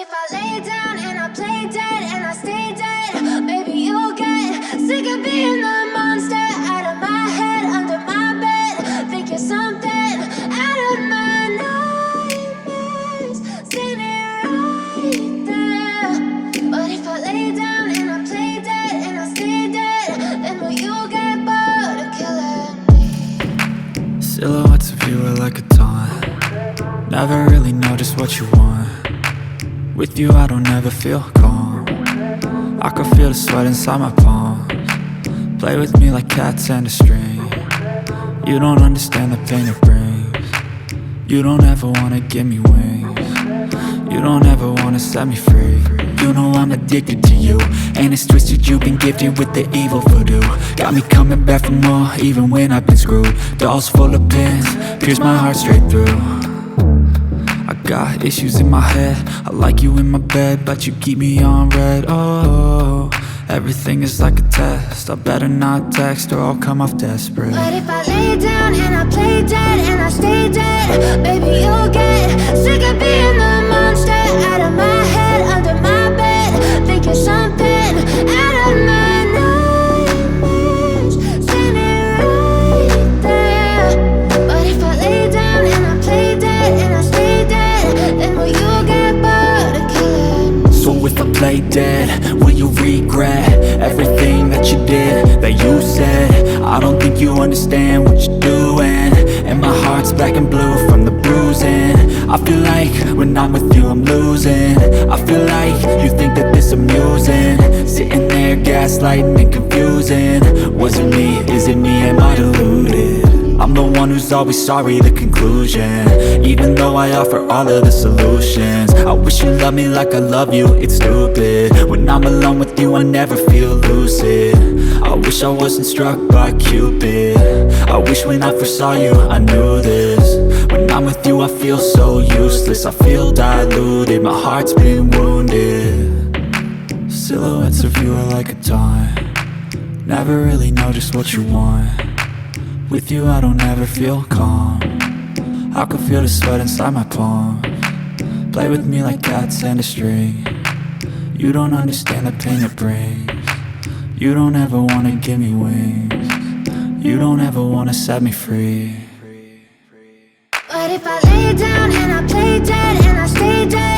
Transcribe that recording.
if I lay down and I play dead and I stay dead? Maybe you'll get sick of being the monster out of my head, under my bed. Think you're something out of my nightmares, standing right there. But if I lay down and I play dead and I stay dead, then will you get bored of killing me? Silhouettes of you are like a taunt. Never really know just what you want. With you I don't ever feel calm. I can feel the sweat inside my palms. Play with me like cats and a string. You don't understand the pain it brings. You don't ever wanna give me wings. You don't ever wanna set me free. You know I'm addicted to you, and it's twisted, you've been gifted with the evil voodoo. Got me coming back for more, even when I've been screwed. Dolls full of pins, pierce my heart straight through. I got issues in my head, I like you in my bed, but you keep me on red. Oh, everything is like a test, I better not text or I'll come off desperate. But if I lay down and I play dead and I stay dead, baby you'll get sick of being the monster out of my head, under my bed. Think you're something out of my nightmares, standing right there. But if I lay down and I play dead and I stay dead, then will you get bored of killing me? So if I play dead, will you regret everything that you did, that you said? I don't think you understand what you're doing, and my heart's black and blue from the bruising. I feel like when I'm with you I'm losing. I feel like you think that this amusing, sitting there gaslighting and confusing. Was it me? Is it me? Am I deluded? I'm the one who's always sorry, the conclusion, even though I offer all of the solutions. I wish you loved me like I love you, it's stupid. When I'm alone with you I never feel lucid. I wish I wasn't struck by Cupid. I wish when I first saw you I knew this. When I'm with you I feel so useless, I feel diluted, my heart's been wounded. Silhouettes of you are like a taunt. Never really know just what you want. With you I don't ever feel calm. I can feel the sweat inside my palms. Play with me like cats and a string. You don't understand the pain it brings. You don't ever wanna give me wings. You don't ever wanna set me free. But if I lay down and I play dead and I stay dead,